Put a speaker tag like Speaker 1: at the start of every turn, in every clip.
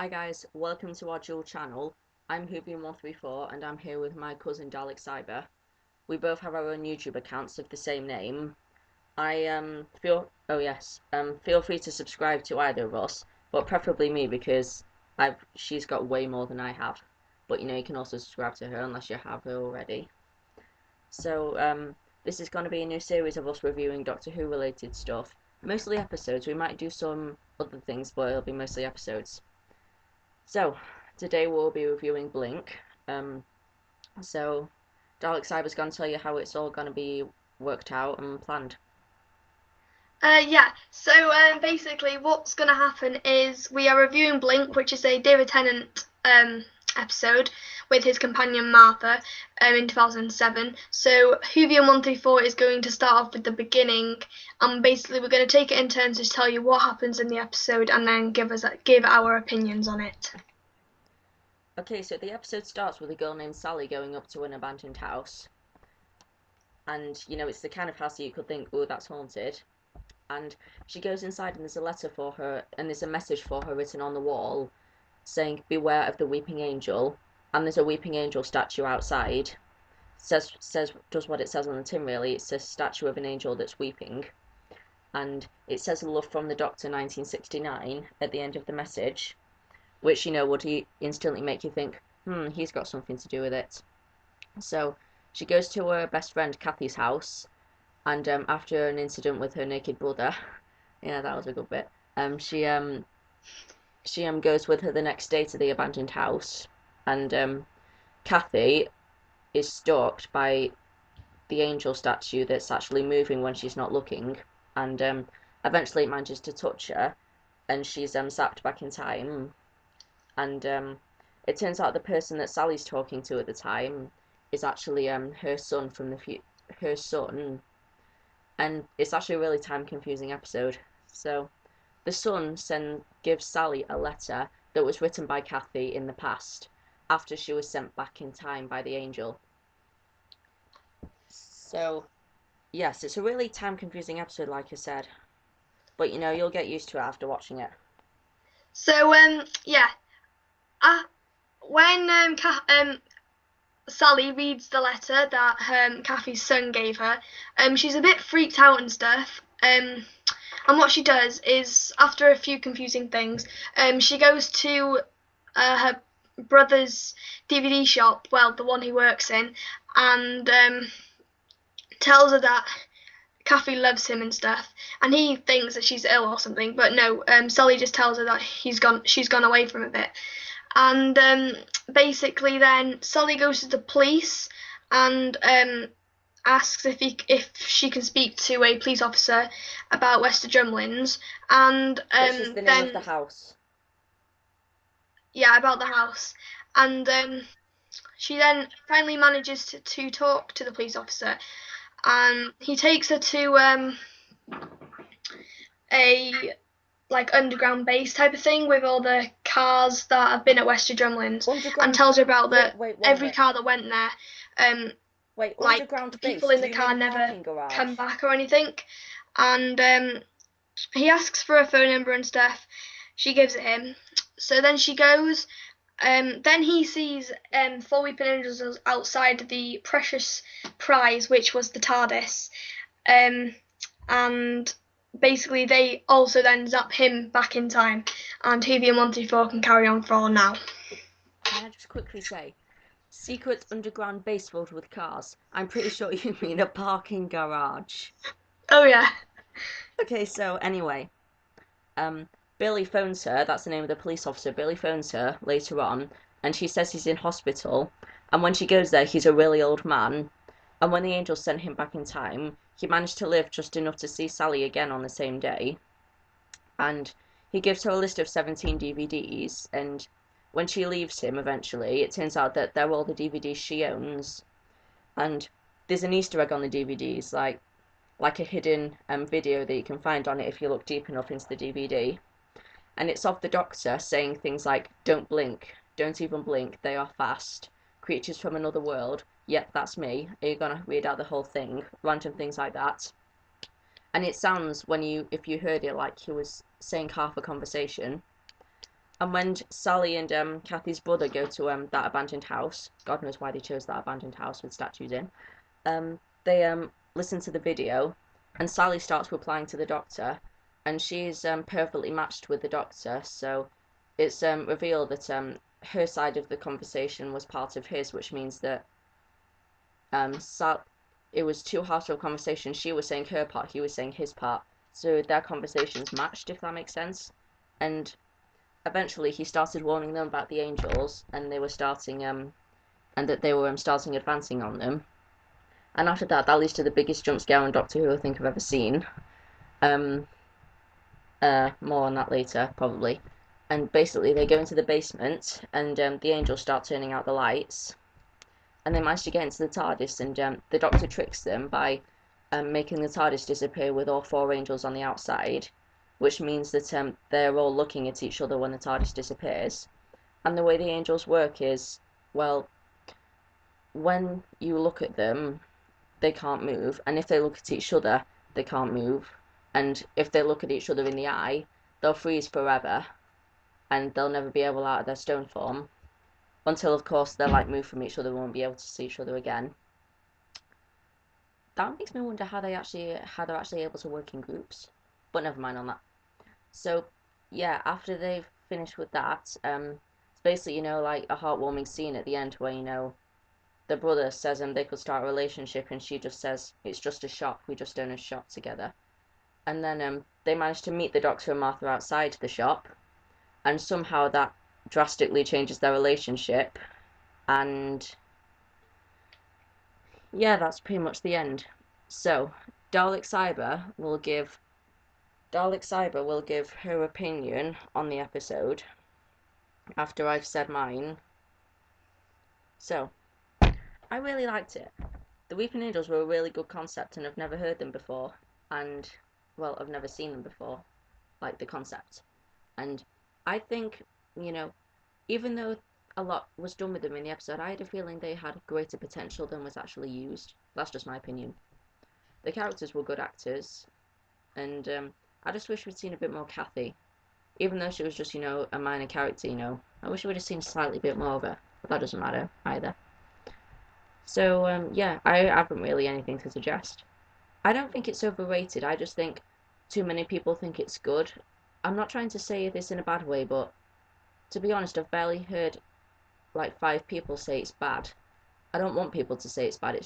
Speaker 1: Hi guys, welcome to our dual channel. I'm Hoobian134 and I'm here with my cousin Dalek Cyber. We both have our own YouTube accounts of the same name. Feel free to subscribe to either of us, but preferably me because she's got way more than I have. But you can also subscribe to her unless you have her already. So this is going to be a new series of us reviewing Doctor Who related stuff. Mostly episodes. We might do some other things, but it'll be mostly episodes. So, today we'll be reviewing Blink. So, Dalek Cyber's going to tell you how it's all going to be worked out and planned.
Speaker 2: Basically what's going to happen is we are reviewing Blink, which is a David Tennant episode with his companion Martha in 2007. So Hoovian134 is going to start off with the beginning, and basically we're going to take it in turns to tell you what happens in the episode and then give our opinions on it.
Speaker 1: Okay, so the episode starts with a girl named Sally going up to an abandoned house. And, it's the kind of house that you could think, oh, that's haunted. And she goes inside and there's a letter for her, and there's a message for her written on the wall saying, beware of the weeping angel. And there's a weeping angel statue outside. Does what it says on the tin really. It's a statue of an angel that's weeping. And it says love from the Doctor 1969 at the end of the message, which would instantly make you think, he's got something to do with it. So she goes to her best friend Kathy's house, and after an incident with her naked brother, yeah, that was a good bit. She goes with her the next day to the abandoned house, and Kathy is stalked by the angel statue that's actually moving when she's not looking, and eventually it manages to touch her, and she's zapped back in time, and it turns out the person that Sally's talking to at the time is actually her son from her son, and it's actually a really time confusing episode. So the son gives Sally a letter that was written by Kathy in the past after she was sent back in time by the angel. So yes, it's a really time confusing episode, like I said, but you'll get used to it after watching it.
Speaker 2: So when Sally reads the letter that Kathy's son gave her, she's a bit freaked out and stuff. And what she does is, after a few confusing things, she goes to her brother's DVD shop, well, the one he works in, and tells her that Kathy loves him and stuff, and he thinks that she's ill or something. But no, Sally just tells her that she's gone away from a bit, and basically then Sally goes to the police and asks if she can speak to a police officer about Wester Drumlins, and
Speaker 1: Which is the name of the house.
Speaker 2: Yeah, about the house, and she then finally manages to talk to the police officer, and he takes her to a like underground base type of thing with all the cars that have been at Wester Drumlins, and tells her about every car that went there.
Speaker 1: Underground
Speaker 2: The
Speaker 1: base?
Speaker 2: people in
Speaker 1: Do
Speaker 2: the
Speaker 1: you
Speaker 2: car
Speaker 1: mean
Speaker 2: never
Speaker 1: parking garage?
Speaker 2: come back or anything, and he asks for a phone number and stuff. She gives it him. So then she goes. Then he sees four weeping angels outside the precious prize, which was the TARDIS, and basically they also then zap him back in time, and Hoovian134 can carry on for now.
Speaker 1: Can I just quickly say, secret underground base filled with cars? I'm pretty sure you mean a parking garage.
Speaker 2: Oh yeah.
Speaker 1: Okay, so anyway, Billy phones her, that's the name of the police officer. Billy phones her later on, and she says he's in hospital, and when she goes there, he's a really old man, and when the angels sent him back in time, he managed to live just enough to see Sally again on the same day, and he gives her a list of 17 DVDs, and when she leaves him eventually, it turns out that they're all the DVDs she owns, and there's an Easter egg on the DVDs, like a hidden video that you can find on it if you look deep enough into the DVD. And it's of the Doctor saying things like, don't blink, don't even blink, they are fast, creatures from another world, yep, that's me, are you gonna read out the whole thing, random things like that. And it sounds, if you heard it, like he was saying half a conversation. And when Sally and Kathy's brother go to that abandoned house, God knows why they chose that abandoned house with statues in, they listen to the video, and Sally starts replying to the doctor, and she's perfectly matched with the doctor. So it's revealed that her side of the conversation was part of his, which means that it was two halves of a conversation. She was saying her part, he was saying his part. So their conversations matched, if that makes sense. And eventually he started warning them about the angels, and they were starting and that they were starting advancing on them. And after that, that leads to the biggest jump scare on Doctor Who I think I've ever seen. Um, More on that later, probably. And basically, they go into the basement, and the angels start turning out the lights, and they manage to get into the TARDIS, and the Doctor tricks them by making the TARDIS disappear with all four angels on the outside, which means that they're all looking at each other when the TARDIS disappears. And the way the angels work is, well, when you look at them, they can't move, and if they look at each other, they can't move, and if they look at each other in the eye, they'll freeze forever, and they'll never be able out of their stone form, until of course they're like moved from each other and won't be able to see each other again. That makes me wonder how they're actually able to work in groups, but never mind on that. So yeah, after they've finished with that, it's basically, like a heartwarming scene at the end where, the brother says they could start a relationship, and she just says it's just a shop, we just own a shop together. And then they manage to meet the Doctor and Martha outside the shop, and somehow that drastically changes their relationship. And yeah, that's pretty much the end. So Dalek Cyber will give her opinion on the episode after I've said mine. So I really liked it. The Weeping Angels were a really good concept, and I've never heard them before. And, well, I've never seen them before, like the concept. And I think, even though a lot was done with them in the episode, I had a feeling they had greater potential than was actually used. That's just my opinion. The characters were good actors, and I just wish we'd seen a bit more Kathy. Even though she was just, a minor character, I wish we would have seen slightly bit more of her. But that doesn't matter either. So, yeah, I haven't really anything to suggest. I don't think it's overrated. I just think too many people think it's good. I'm not trying to say this in a bad way, but to be honest, I've barely heard like 5 people say it's bad. I don't want people to say it's bad.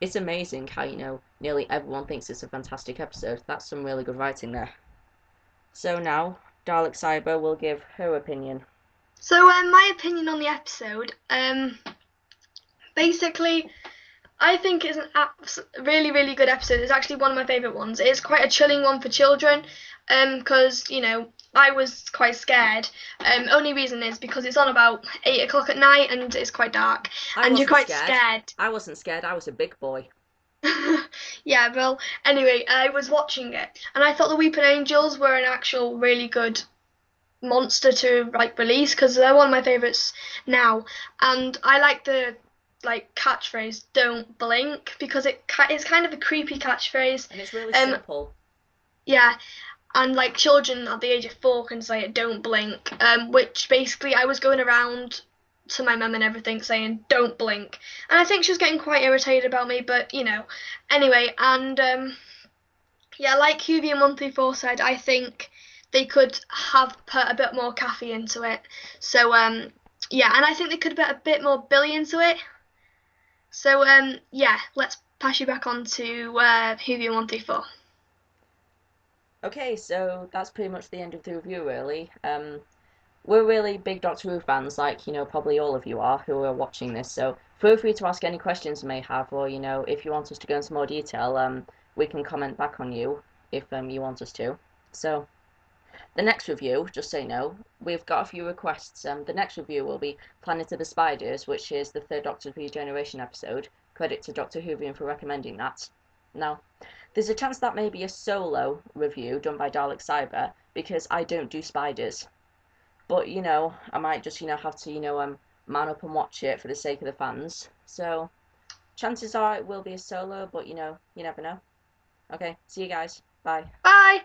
Speaker 1: It's amazing how, nearly everyone thinks it's a fantastic episode. That's some really good writing there. So now, Dalek Cyber will give her opinion.
Speaker 2: So, my opinion on the episode, basically, I think it's a really, really good episode. It's actually one of my favourite ones. It's quite a chilling one for children, because, I was quite scared. Only reason is because it's on about 8 o'clock at night and it's quite dark, and you're quite scared.
Speaker 1: I wasn't scared. I was a big boy.
Speaker 2: Yeah, well, anyway, I was watching it, and I thought the Weeping Angels were an actual really good monster to release, because they're one of my favourites now, and I like the catchphrase "Don't blink" because it's kind of a creepy catchphrase,
Speaker 1: and it's really simple.
Speaker 2: Yeah, and children at the age of 4 can say it, "Don't blink," which basically I was going around to my mum and everything saying "Don't blink," and I think she was getting quite irritated about me, but anyway, and yeah, like Whovian134 said, I think they could have put a bit more Kathy into it. So yeah, and I think they could put a bit more Billy into it. So yeah, let's pass you back on to Whovian134.
Speaker 1: Okay, so that's pretty much the end of the review, really. We're really big Doctor Who fans, like, probably all of you are who are watching this, so feel free to ask any questions you may have, or, if you want us to go into more detail, we can comment back on you if you want us to. So, the next review, just so you know, we've got a few requests. The next review will be Planet of the Spiders, which is the third Doctor Regeneration episode. Credit to Dr. Whovian for recommending that. Now, there's a chance that may be a solo review done by Dalek Cyber, because I don't do spiders. But, I might just, have to, man up and watch it for the sake of the fans. So, chances are it will be a solo, but, you never know. Okay, see you guys. Bye.
Speaker 2: Bye!